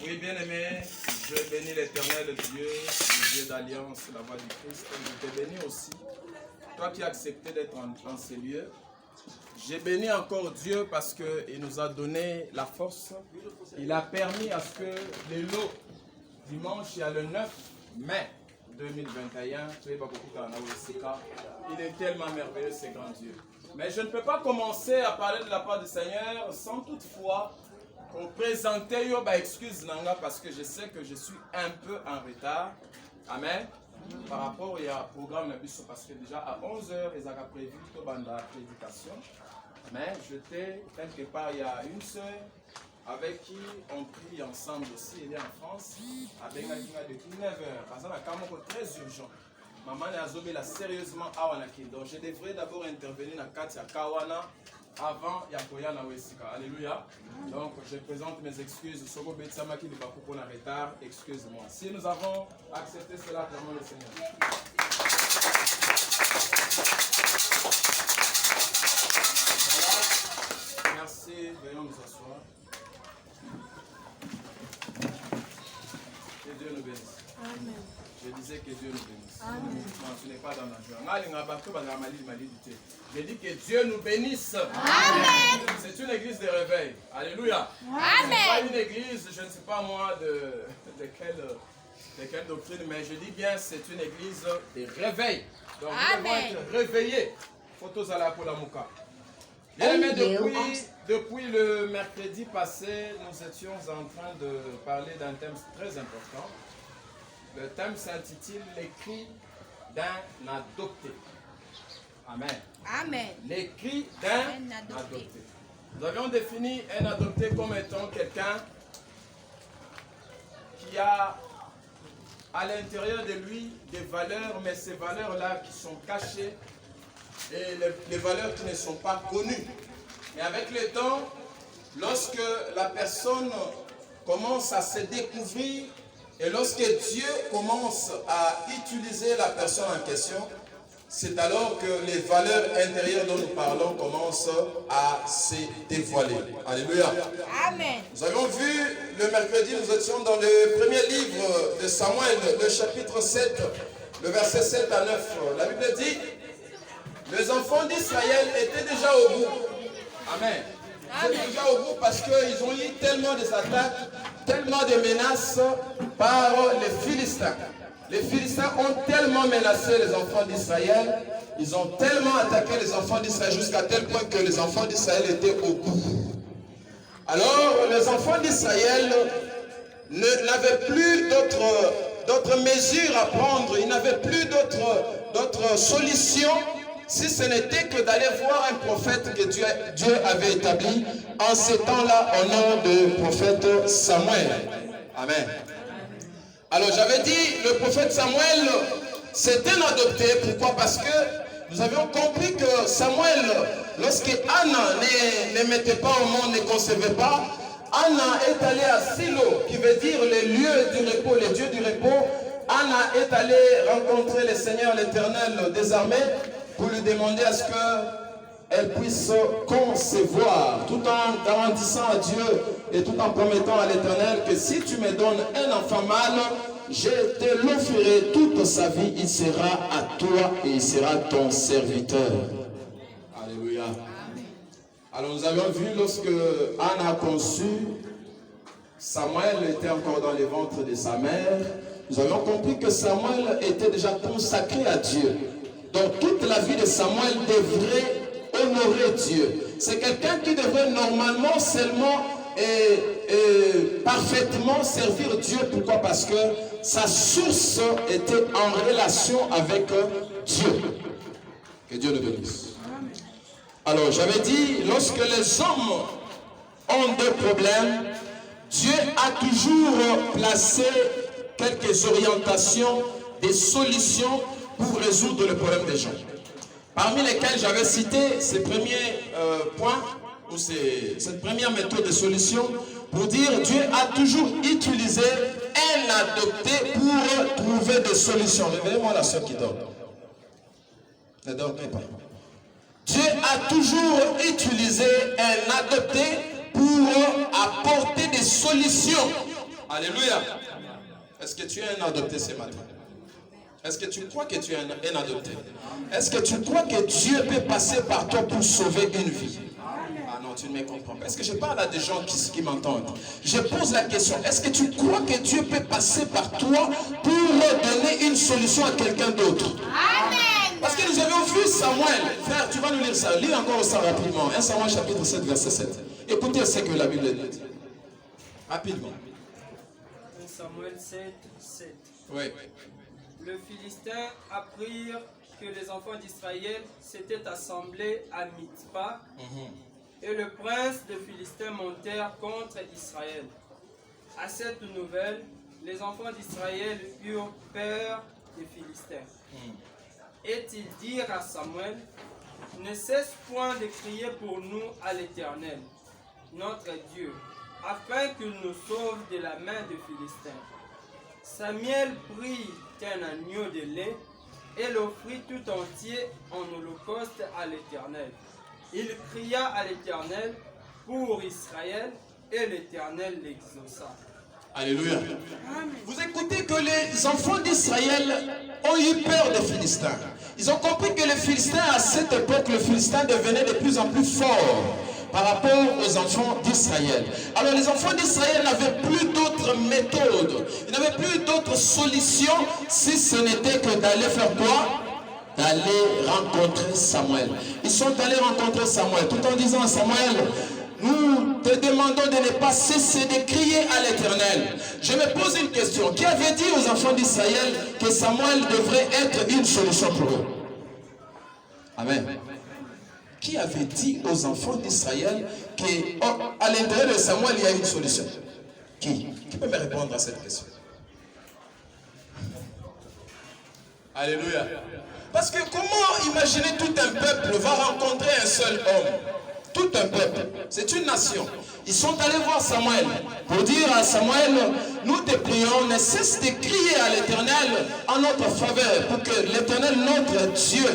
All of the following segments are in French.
Oui, bien-aimé, je bénis l'Éternel Dieu, le Dieu d'alliance, la voix du Christ. Je te bénis aussi, toi qui as accepté d'être en ces lieux. J'ai béni encore Dieu parce qu'il nous a donné la force. Il a permis à ce que les lots, dimanche, il y a le 9 mai 2021, il est tellement merveilleux, ce grand Dieu. Mais je ne peux pas commencer à parler de la part du Seigneur sans toutefois présenter excuse Nanga parce que je sais que je suis un peu en retard. Amen. Par rapport au programme parce que déjà à 11h, ils avaient prévu la prédication. Mais j'étais quelque part, il y a une sœur avec qui on prie ensemble aussi, elle est en France, avec depuis 9h. Parce que c'est très urgent. Maman a zobé là sérieusement à Wanaki. Donc je devrais d'abord intervenir dans Katia Kawana avant Yakoya na Wesika. Alléluia. Donc je présente mes excuses. Sogo Betsama qui n'est pas pour en retard, excuse-moi. Si nous avons accepté cela, clairement le Seigneur. Voilà. Merci, veuillons nous asseoir. Que Dieu nous bénisse. Amen. Je disais que Dieu nous bénisse. Amen. Non, tu n'es pas dans la joie. Je dis que Dieu nous bénisse. Amen. C'est une église de réveil. Alléluia. Amen. Ce n'est pas une église, je ne sais pas moi de quelle doctrine, mais je dis bien c'est une église de réveil. Donc nous devons être réveillés. Photos à la Polamouka. Bien aimé, depuis le mercredi passé, nous étions en train de parler d'un thème très important. Le thème s'intitule « Les cris d'un adopté ». Amen. Amen. Les cris d'un adopté. Nous avions défini un adopté comme étant quelqu'un qui a à l'intérieur de lui des valeurs, mais ces valeurs-là qui sont cachées et les valeurs qui ne sont pas connues. Mais avec le temps, lorsque la personne commence à se découvrir et lorsque Dieu commence à utiliser la personne en question, c'est alors que les valeurs intérieures dont nous parlons commencent à se dévoiler. Alléluia. Amen. Nous avons vu le mercredi, nous étions dans le premier livre de Samuel, le chapitre 7, le verset 7 à 9. La Bible dit, les enfants d'Israël étaient déjà au bout. Amen. Ils étaient déjà au bout parce qu'ils ont eu tellement des attaques, tellement de menaces par les Philistins. Les Philistins ont tellement menacé les enfants d'Israël, ils ont tellement attaqué les enfants d'Israël jusqu'à tel point que les enfants d'Israël étaient au bout. Alors, les enfants d'Israël n'avaient plus d'autres mesures à prendre, ils n'avaient plus d'autres solutions, si ce n'était que d'aller voir un prophète que Dieu avait établi en ces temps-là au nom du prophète Samuel. Amen. Alors j'avais dit, le prophète Samuel, c'était un adopté. Pourquoi? Parce que nous avions compris que Samuel, lorsque Anna ne mettait pas au monde, ne concevait pas, Anna est allée à Silo, qui veut dire les lieux du repos, les dieux du repos. Anna est allée rencontrer le Seigneur, l'Éternel des armées, pour lui demander à ce qu'elle puisse concevoir, tout en garantissant à Dieu et tout en promettant à l'Éternel que si tu me donnes un enfant mâle, je te l'offrirai toute sa vie, il sera à toi et il sera ton serviteur. Alléluia. Alors nous avions vu lorsque Anne a conçu, Samuel était encore dans le ventre de sa mère. Nous avons compris que Samuel était déjà consacré à Dieu. Donc toute la vie de Samuel devrait honorer Dieu. C'est quelqu'un qui devrait normalement seulement et parfaitement servir Dieu. Pourquoi? Parce que sa source était en relation avec Dieu. Que Dieu nous bénisse. Alors j'avais dit, lorsque les hommes ont des problèmes, Dieu a toujours placé quelques orientations, des solutions pour résoudre le problème des gens. Parmi lesquels j'avais cité ces premiers points, ou cette première méthode de solution, pour dire Dieu a toujours utilisé un adopté pour trouver des solutions. Réveillez-moi la soeur qui dort. Ne dormez pas. Dieu a toujours utilisé un adopté pour apporter des solutions. Alléluia. Est-ce que tu es un adopté ce matin? Est-ce que tu crois que tu es un adopté? Est-ce que tu crois que Dieu peut passer par toi pour sauver une vie? Ah non, tu ne me comprends pas. Est-ce que je parle à des gens qui m'entendent? Je pose la question. Est-ce que tu crois que Dieu peut passer par toi pour donner une solution à quelqu'un d'autre? Amen. Parce que nous avons vu Samuel. Frère, tu vas nous lire ça. Lis encore ça rapidement. 1 Samuel chapitre 7, verset 7. Écoutez ce que la Bible dit. Rapidement. 1 Samuel 7, 7. Oui. Le Philistin apprirent que les enfants d'Israël s'étaient assemblés à Mitzpah, et le prince des Philistins montèrent contre Israël. À cette nouvelle, les enfants d'Israël eurent peur des Philistins. Et ils dirent à Samuel, ne cesse point de crier pour nous à l'Éternel, notre Dieu, afin qu'il nous sauve de la main des Philistins. Samuel prit un agneau de lait et l'offrit tout entier en holocauste à l'Éternel. Il cria à l'Éternel pour Israël et l'Éternel l'exauça. Alléluia. Vous écoutez que les enfants d'Israël ont eu peur des Philistins. Ils ont compris que les Philistins, à cette époque, le Philistin devenait de plus en plus fort par rapport aux enfants d'Israël. Alors les enfants d'Israël n'avaient plus d'autres méthodes, ils n'avaient plus d'autres solutions si ce n'était que d'aller faire quoi? D'aller rencontrer Samuel. Ils sont allés rencontrer Samuel tout en disant à Samuel, nous te demandons de ne pas cesser de crier à l'Éternel. Je me pose une question. Qui avait dit aux enfants d'Israël que Samuel devrait être une solution pour eux? Amen. Qui avait dit aux enfants d'Israël qu'à l'intérieur de Samuel, il y a une solution? Qui peut me répondre à cette question? Alléluia. Parce que comment imaginer tout un peuple va rencontrer un seul homme? Tout un peuple, c'est une nation. Ils sont allés voir Samuel pour dire à Samuel, nous te prions, ne cesse de crier à l'Éternel en notre faveur pour que l'Éternel, notre Dieu,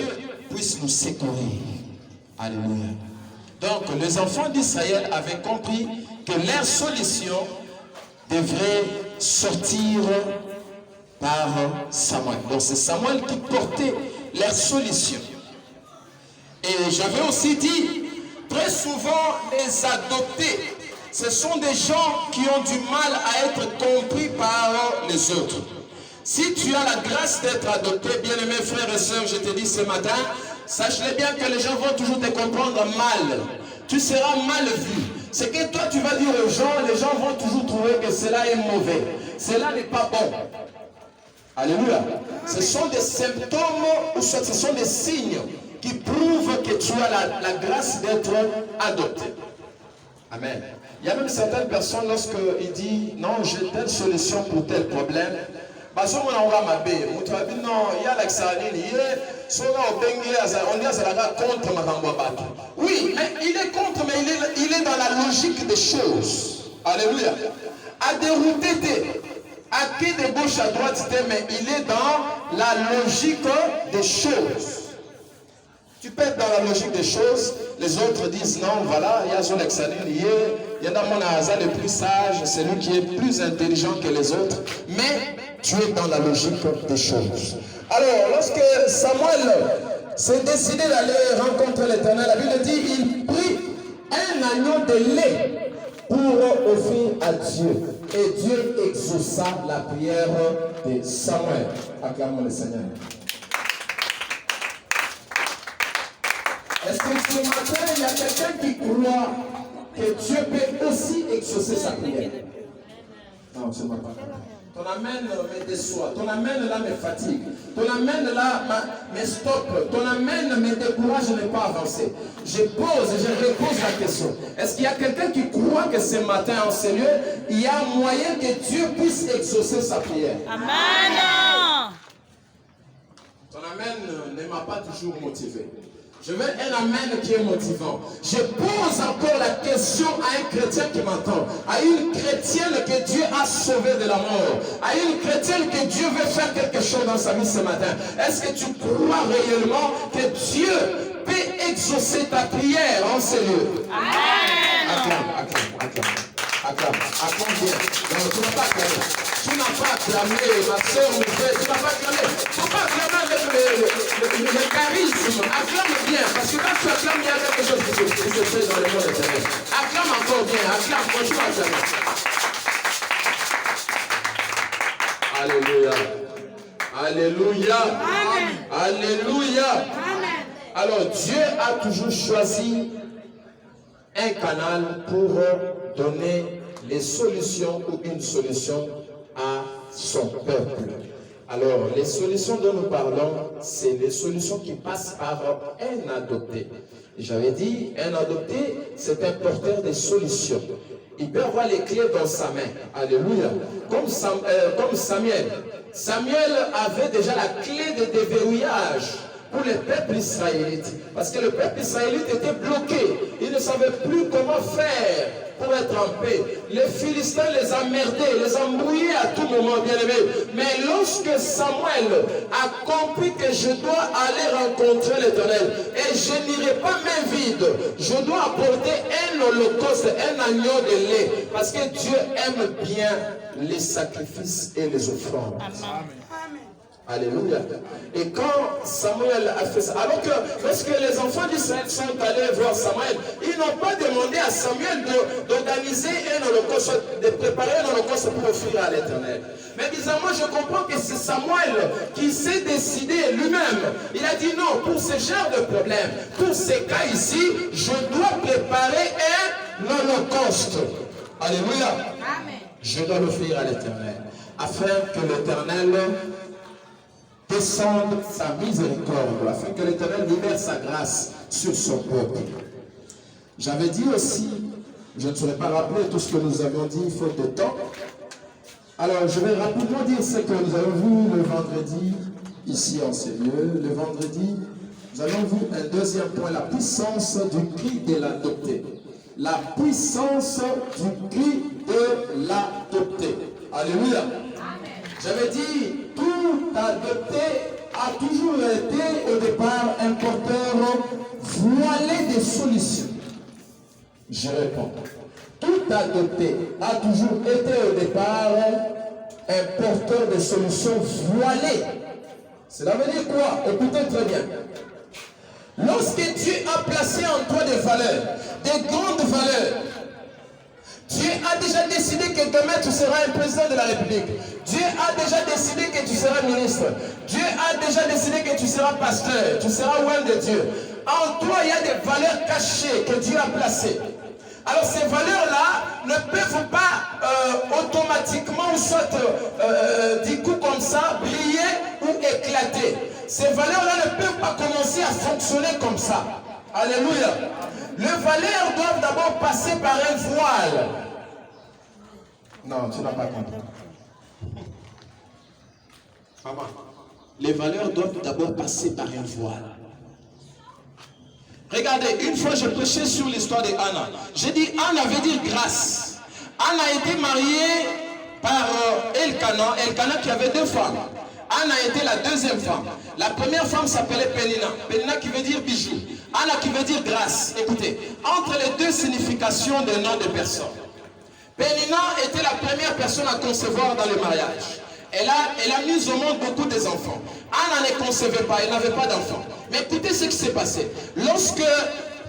puisse nous secourir. Alléluia. Donc les enfants d'Israël avaient compris que leur solution devrait sortir par Samuel. Donc c'est Samuel qui portait leur solution. Et j'avais aussi dit, très souvent les adoptés, ce sont des gens qui ont du mal à être compris par les autres. Si tu as la grâce d'être adopté, bien-aimés frères et sœurs, je te dis ce matin, sache-le bien que les gens vont toujours te comprendre mal. Tu seras mal vu. Ce que toi tu vas dire aux gens, les gens vont toujours trouver que cela est mauvais. Cela n'est pas bon. Alléluia. Ce sont des symptômes ou soit ce sont des signes qui prouvent que tu as la grâce d'être adopté. Amen. Il y a même certaines personnes, lorsqu'ils disent non, j'ai telle solution pour tel problème, non, il y a l'examen, on dit contre Makamboabat. Oui, mais il est contre, mais il est dans la logique des choses. Alléluia. À dérouter, à qui de gauche à droite, mais il est dans la logique des choses. Tu peux être dans la logique des choses, les autres disent non, voilà, il y a son examen, il y a mon hasard le plus sage, c'est lui qui est plus intelligent que les autres, mais tu es dans la logique des choses. Alors, lorsque Samuel s'est décidé d'aller rencontrer l'Éternel, la Bible dit il prit un agneau de lait pour offrir à Dieu. Et Dieu exauça la prière de Samuel. Acclamons le Seigneur. Est-ce que ce matin, il y a quelqu'un qui croit que Dieu peut aussi exaucer sa prière? Non, ce n'est pas. Ton amen me déçoit, ton amen là me fatigue, ton amen là me stoppe, ton amen me décourage de ne pas avancer. Je repose la question. Est-ce qu'il y a quelqu'un qui croit que ce matin en ce lieu, il y a moyen que Dieu puisse exaucer sa prière? Amen. Ton amen ne m'a pas toujours motivé. Je veux un amen qui est motivant. Je pose encore la question à un chrétien qui m'entend, à une chrétienne que Dieu a sauvée de la mort, à une chrétienne que Dieu veut faire quelque chose dans sa vie ce matin. Est-ce que tu crois réellement que Dieu peut exaucer ta prière en ces lieux? Amen. Acclame bien. Non, tu n'as pas acclamé. Tu n'as pas acclamé, ma soeur, mon frère, tu n'as pas acclamé. Tu n'as pas acclamé avec le charisme. Acclame bien, parce que quand tu acclames, il y a quelque chose qui se fait dans le monde éternel. Acclame encore bien, acclame, continue à acclamer. Alléluia. Alléluia. Amen. Alléluia. Amen. Alors Dieu a toujours choisi un canal pour donner les solutions ou une solution à son peuple. Alors, les solutions dont nous parlons, c'est les solutions qui passent par un adopté. J'avais dit, un adopté, c'est un porteur de solutions. Il peut avoir les clés dans sa main. Alléluia. Comme Samuel. Samuel avait déjà la clé de déverrouillage pour le peuple israélite. Parce que le peuple israélite était bloqué. Il ne savait plus comment faire pour être en paix. Les Philistins les emmerdés, les embrouillaient à tout moment, bien aimés. Mais lorsque Samuel a compris que je dois aller rencontrer l'Éternel et je n'irai pas main vide, je dois apporter un holocauste, un agneau de lait, parce que Dieu aime bien les sacrifices et les offrandes. Amen. Alléluia. Et quand Samuel a fait ça, alors que lorsque les enfants d'Israël sont allés voir Samuel, ils n'ont pas demandé à Samuel d'organiser un holocauste, de préparer un holocauste pour offrir à l'Éternel. Mais bizarrement, je comprends que c'est Samuel qui s'est décidé lui-même. Il a dit non, pour ce genre de problème, pour ces cas ici, je dois préparer un holocauste. Alléluia. Amen. Je dois l'offrir à l'Éternel, afin que l'Éternel descende sa miséricorde, afin que l'Éternel libère sa grâce sur son peuple. J'avais dit aussi, je ne saurais pas rappeler tout ce que nous avions dit, faute de temps. Alors, je vais rapidement dire ce que nous avons vu le vendredi, ici en ces lieux. Le vendredi, nous avons vu un deuxième point, la puissance du cri de l'adopté. La puissance du cri de l'adopté. Alléluia. J'avais dit, tout adopté a toujours été au départ un porteur voilé des solutions. Je réponds. Tout adopté a toujours été au départ un porteur de solutions voilé. Cela veut dire quoi? Écoutez très bien. Lorsque Dieu a placé en toi des valeurs, des grandes valeurs, Dieu a déjà décidé que demain tu seras un président de la République. Dieu a déjà décidé que tu seras ministre. Dieu a déjà décidé que tu seras pasteur. Tu seras loin de Dieu. En toi, il y a des valeurs cachées que Dieu a placées. Alors ces valeurs-là ne peuvent pas automatiquement ou soit du coup comme ça briller ou éclater. Ces valeurs-là ne peuvent pas commencer à fonctionner comme ça. Alléluia. Les valeurs doivent d'abord passer par un voile. Non, tu n'as pas compris. Les valeurs doivent d'abord passer par un voile. Regardez, une fois je prêchais sur l'histoire de Anna. J'ai dit Anna veut dire grâce. Anna a été mariée par Elkana. Elkana qui avait deux femmes. Anna était la deuxième femme. La première femme s'appelait Pénina. Pénina qui veut dire bijou. Anna qui veut dire grâce. Écoutez, entre les deux significations des noms de personnes. Pénina était la première personne à concevoir dans le mariage. Elle a mis au monde beaucoup des enfants. Anna ne concevait pas, elle n'avait pas d'enfants. Mais écoutez ce qui s'est passé. Lorsque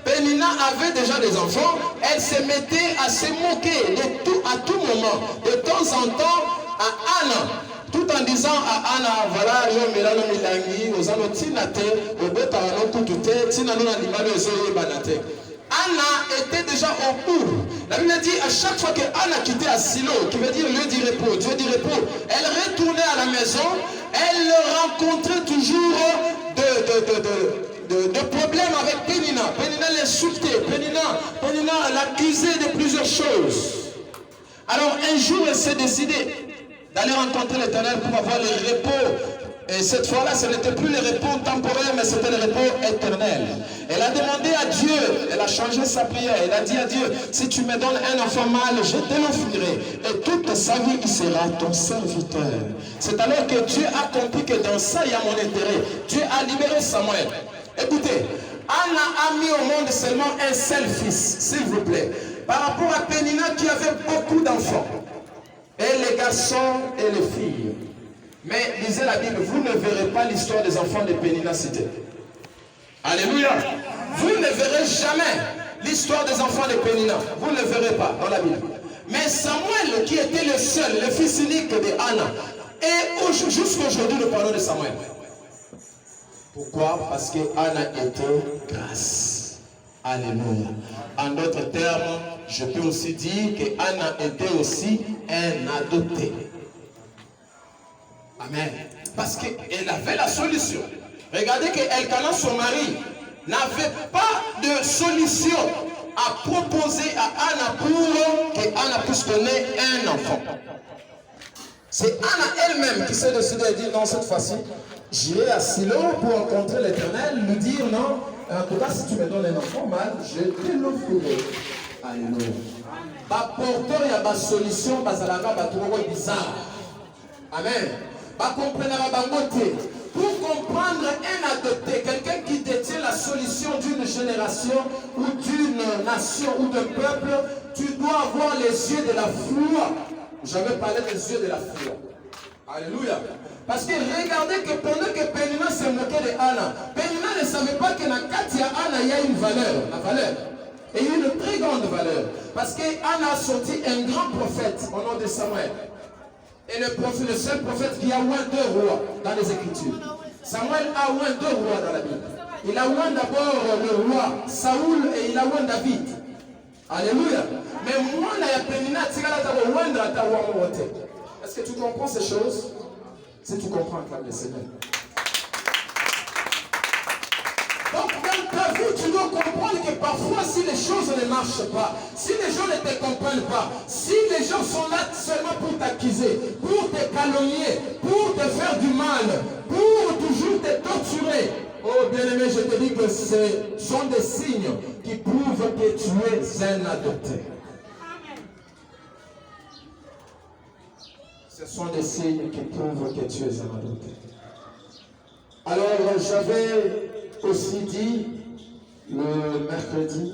Pénina avait déjà des enfants, elle se mettait à se moquer à tout moment, de temps en temps, à Anna. Tout en disant à Anna, voilà, Anna était déjà au bout. La Bible dit à chaque fois que Anna quittait Asilo, qui veut dire lieu du repos, Dieu du repos, elle retournait à la maison, elle rencontrait toujours de problèmes avec Pénina. Pénina l'insultait, Pénina l'accusait de plusieurs choses. Alors un jour, elle s'est décidée d'aller rencontrer l'Éternel pour avoir le repos. Et cette fois-là, ce n'était plus le repos temporaire, mais c'était le repos éternel. Elle a demandé à Dieu, elle a changé sa prière, elle a dit à Dieu, si tu me donnes un enfant mâle, je te l'offrirai. Et toute sa vie, il sera ton serviteur. C'est alors que Dieu a compris que dans ça, il y a mon intérêt. Dieu a libéré Samuel. Écoutez, Anna a mis au monde seulement un seul fils, s'il vous plaît. Par rapport à Pénina qui avait beaucoup d'enfants. Et les garçons et les filles. Mais lisez la Bible, vous ne verrez pas l'histoire des enfants de Pénina citée. Alléluia. Vous ne verrez jamais l'histoire des enfants de Pénina. Vous ne le verrez pas dans la Bible. Mais Samuel, qui était le seul, le fils unique de Anna, et jusqu'à aujourd'hui, nous parlons de Samuel. Pourquoi? Parce que Anna était grasse. Alléluia. En d'autres termes, je peux aussi dire que Anna était aussi un adopté. Amen. Parce qu'elle avait la solution. Regardez qu'Elkana, son mari, n'avait pas de solution à proposer à Anna pour que Anna puisse donner un enfant. C'est Anna elle-même qui s'est décidée de dire non, cette fois-ci, j'irai à Silo pour rencontrer l'Éternel, lui dire non, en tout cas, si tu me donnes un enfant mâle, je te l'offrirai. Alléluia. Bah, porteur, il y a ma solution, bah, ça la va, bah, trop bizarre. Amen. Bah, comprenez la beauté. Pour comprendre un adopté, quelqu'un qui détient la solution d'une génération ou d'une nation ou d'un peuple, tu dois avoir les yeux de la foi. J'avais parlé des yeux de la foi. Alléluia. Parce que regardez que pendant que Pénina se moquait de Anna, Pénina ne savait pas que dans Katia Anna, il y a une valeur. La valeur. Et une très grande valeur. Parce qu'Anna a sorti un grand prophète au nom de Samuel. Et le prophète, le seul prophète qui a oint 2 rois dans les Écritures. Samuel a oint 2 rois dans la Bible. Il a oint d'abord le roi Saoul et il a oint David. Alléluia. Mais moi, est-ce que tu comprends ces choses? Si tu comprends, acclame le Seigneur. Donc, dans ta vie, tu dois comprendre que parfois, si les choses ne marchent pas, si les gens ne te comprennent pas, si les gens sont là seulement pour t'accuser, pour te calomnier, pour te faire du mal, pour toujours te torturer, oh bien-aimé, je te dis que ce sont des signes qui prouvent que tu es un adopté. Ce sont des signes qui prouvent que tu es un adopté. Alors, j'avais aussi dit le mercredi,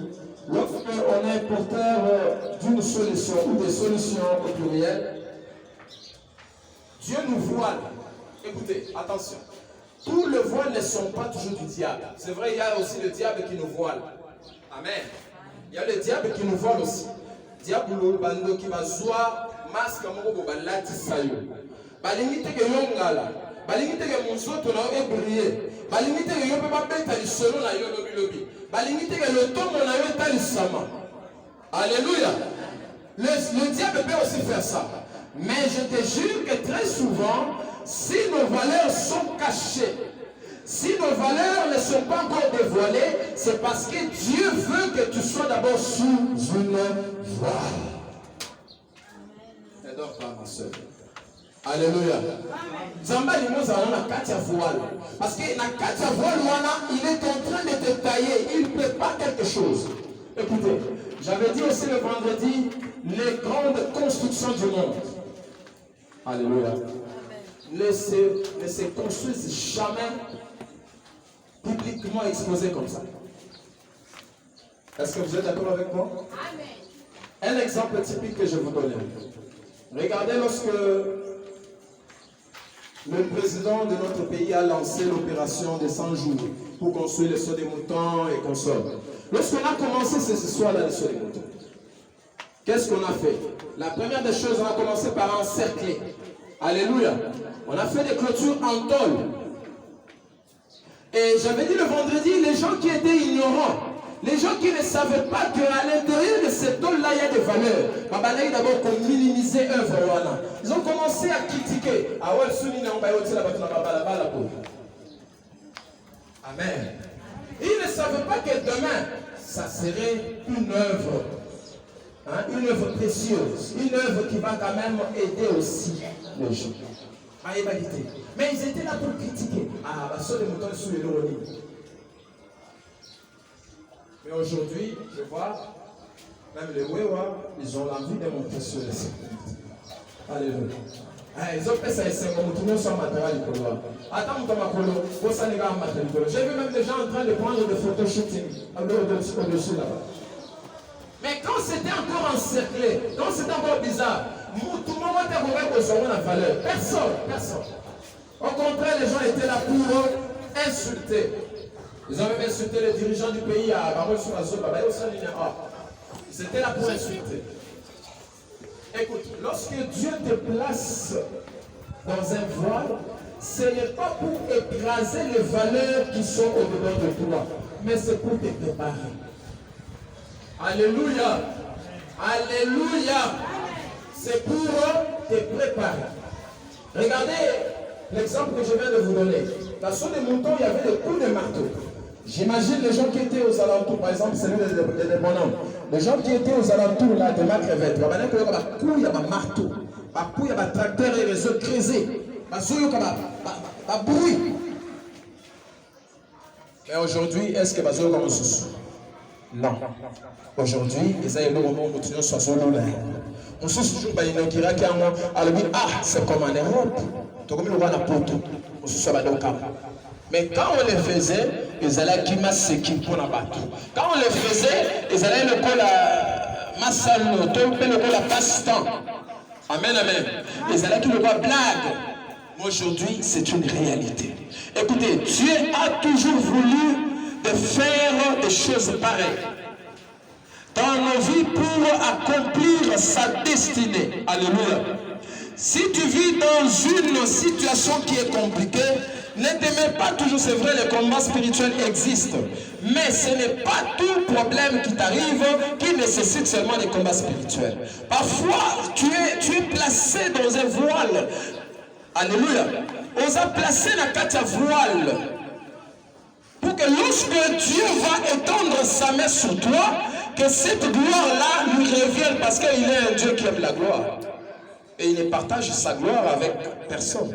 lorsqu'on est porteur d'une solution ou des solutions au pluriel, Dieu nous voile. Écoutez, attention. Tous les voiles ne sont pas toujours du diable. C'est vrai, il y a aussi le diable qui nous voile. Amen. Il y a le diable qui nous voile aussi. Diable bando qui va zoa masque moko balati sayo. Balingite ke yongala. Balingite ke monsoto na ebrier. Balingite ke yo pe ba beta li solo na yo lobi. Balingite ke le tomo na yo tali sama. Alléluia. Le diable peut aussi faire ça. Mais je te jure que très souvent, si nos valeurs sont cachées, si nos valeurs ne sont pas encore dévoilées, c'est parce que Dieu veut que tu sois d'abord sous une voile. Ne dors pas, ma soeur. Alléluia. Zamba limouza wana katia voile. Parce que na katia voile wana, il est en train de te tailler. Il prépare quelque chose. Écoutez, j'avais dit aussi le vendredi, les grandes constructions du monde. Alléluia. Ne se construisent jamais publiquement exposées comme ça. Est-ce que vous êtes d'accord avec moi? Amen. Un exemple typique que je vous donne. Regardez lorsque le président de notre pays a lancé l'opération des 100 jours pour construire les sauts des moutons et consorts. Lorsqu'on a commencé cette histoire-là des sauts des moutons, qu'est-ce qu'on a fait? La première des choses, on a commencé par encercler. Alléluia. On a fait des clôtures en tôle. Et j'avais dit le vendredi, les gens qui étaient ignorants, les gens qui ne savaient pas qu'à l'intérieur de cette tôle-là, il y a des valeurs. D'abord qu'on minimisait œuvre. Ils ont commencé à critiquer. Amen. Ils ne savaient pas que demain, ça serait une œuvre. Hein, une œuvre précieuse, une œuvre qui va quand même aider aussi les gens. Mais ils étaient là pour critiquer. Ah, bah, ça, les moutons sous les loronies. Mais aujourd'hui, je vois, même les Wewa, ils ont l'envie de monter sur les sécurités. Alléluia. Ils ont fait ça, ils sont retournés sur le matériel. Attends, j'ai vu même des gens en train de prendre des photos shooting au-dessus là-bas. Mais quand c'était encore encerclé, quand c'était encore bizarre, tout le monde était besoin de valeur. Personne. Au contraire, les gens étaient là pour insulter. Ils ont même insulté les dirigeants du pays à Barol sur la zone. Ils étaient là pour insulter. Écoute, lorsque Dieu te place dans un voile, ce n'est pas pour écraser les valeurs qui sont au-dedans de toi, mais c'est pour te préparer. Alléluia. Alléluia. C'est pour te préparer. Regardez l'exemple que je viens de vous donner. Dans son des moutons, il y avait des coups de marteau. J'imagine les gens qui étaient aux alentours, par exemple, celui de bonhommes. Les gens qui étaient aux alentours là, de ma crevette, il y a des coups, il y a des marteaux. Il y a des tracteurs et réseaux crésés. Il y a des bruit. Mais aujourd'hui, est-ce que vous avez comme ça? Non. Aujourd'hui, les aéroports continuent sur ce lot-là. On se souvient pas d'inaugurer qui a moi. Alors c'est comme en Europe. Donc comme le roi n'a pas tout. On se souvient au cap. Mais quand on les faisait, ils allaient qui masse qui pour la battre. Quand on les faisait, ils allaient le col à massalo, tomber le col à passe-temps. Amen. Ils allaient qui le col blague. Mais aujourd'hui, c'est une réalité. Écoutez, Dieu a toujours voulu de faire des choses pareilles dans nos vies pour accomplir sa destinée. Alléluia. Si tu vis dans une situation qui est compliquée, ne t'aimez pas toujours, c'est vrai, les combats spirituels existent. Mais ce n'est pas tout problème qui t'arrive qui nécessite seulement des combats spirituels. Parfois, tu es placé dans un voile. Alléluia. On a placé la carte à voile. Pour que lorsque Dieu va étendre sa main sur toi, que cette gloire-là lui revienne parce qu'il est un Dieu qui aime la gloire. Et il ne partage sa gloire avec personne.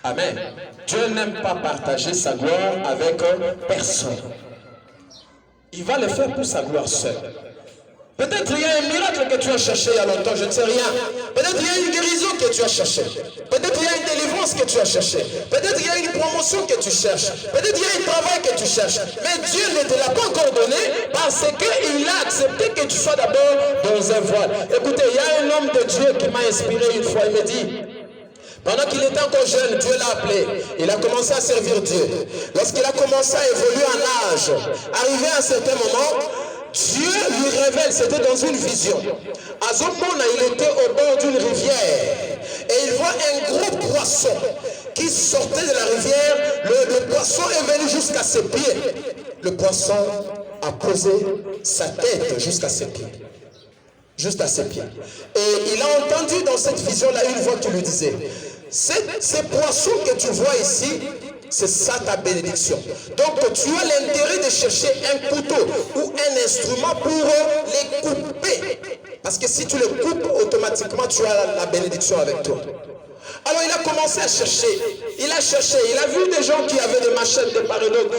Amen. Dieu n'aime pas partager sa gloire avec personne. Il va le faire pour sa gloire seule. Peut-être il y a un miracle que tu as cherché il y a longtemps, je ne sais rien. Peut-être il y a une guérison que tu as cherché. Peut-être il y a une délivrance que tu as cherché. Peut-être il y a une promotion que tu cherches. Peut-être il y a un travail que tu cherches. Mais Dieu ne te l'a pas encore donné parce qu'il a accepté que tu sois d'abord dans un voile. Écoutez, il y a un homme de Dieu qui m'a inspiré une fois. Il me dit, pendant qu'il était encore jeune, Dieu l'a appelé. Il a commencé à servir Dieu. Lorsqu'il a commencé à évoluer en âge, arrivé à un certain moment, Dieu lui révèle, c'était dans une vision. À Zomona, il était au bord d'une rivière. Et il voit un gros poisson qui sortait de la rivière. Le poisson est venu jusqu'à ses pieds. Le poisson a posé sa tête jusqu'à ses pieds. Juste à ses pieds. Et il a entendu dans cette vision-là une voix qui lui disait, ces poissons que tu vois ici, c'est ça ta bénédiction. Donc tu as l'intérêt de chercher un couteau ou un instrument pour les couper. Parce que si tu les coupes, automatiquement tu as la bénédiction avec toi. Alors il a commencé à chercher. Il a cherché. Il a vu des gens qui avaient des machettes de part et d'autre.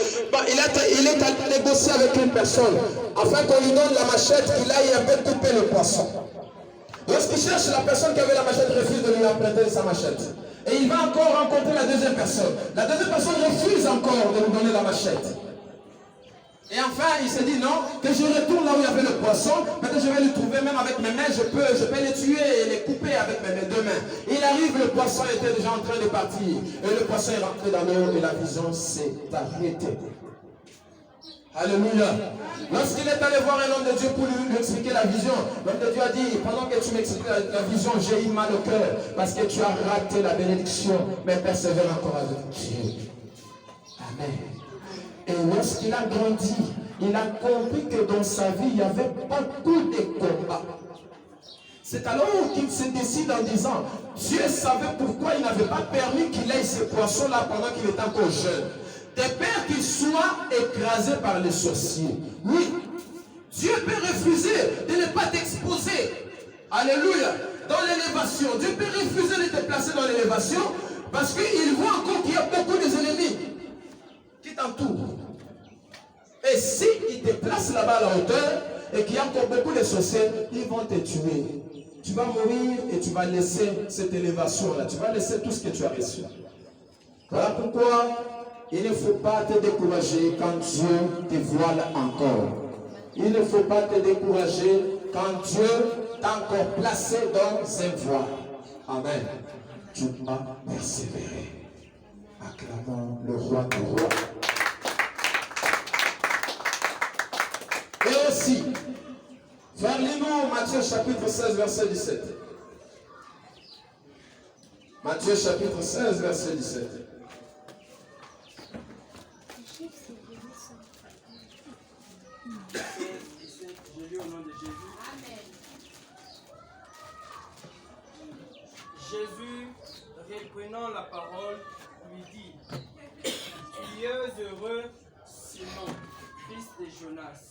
Il est allé négocier avec une personne afin qu'on lui donne la machette, qu'il aille un peu couper le poisson. Lorsqu'il cherche, la personne qui avait la machette refuse de lui emprunter sa machette. Et il va encore rencontrer la deuxième personne. La deuxième personne refuse encore de lui donner la machette. Et enfin, il s'est dit non, que je retourne là où il y avait le poisson, peut-être je vais le trouver même avec mes mains, je peux les tuer et les couper avec mes deux mains. Il arrive, le poisson était déjà en train de partir. Et le poisson est rentré dans l'eau et la vision s'est arrêtée. Alléluia. Lorsqu'il est allé voir un homme de Dieu pour lui expliquer la vision, l'homme de Dieu a dit, pendant que tu m'expliques la vision, j'ai eu mal au cœur parce que tu as raté la bénédiction, mais persévère encore avec Dieu. Amen. Et lorsqu'il a grandi, il a compris que dans sa vie, il y avait beaucoup de combats. C'est alors qu'il se décide en disant, Dieu savait pourquoi il n'avait pas permis qu'il ait ce poisson-là pendant qu'il était encore jeune. De peur qu'il soit écrasé par les sorciers. Oui, Dieu peut refuser de ne pas t'exposer. Alléluia. Dans l'élévation, Dieu peut refuser de te placer dans l'élévation parce qu'il voit encore qu'il y a beaucoup d'ennemis qui t'entourent. Et s'ils te placent là-bas à la hauteur et qu'il y a encore beaucoup de sorciers, ils vont te tuer. Tu vas mourir et tu vas laisser cette élévation-là. Tu vas laisser tout ce que tu as reçu. Voilà pourquoi il ne faut pas te décourager quand Dieu te voile encore. Il ne faut pas te décourager quand Dieu t'a encore placé dans un voile. Amen. Tu vas persévérer. Acclamons le roi des rois. Et aussi, frère, lis-nous Matthieu chapitre 16, verset 17. Matthieu chapitre 16, verset 17. Je lis au nom de Jésus. Jésus, reprenant la parole, lui dit: Tu es heureux, Simon, fils de Jonas,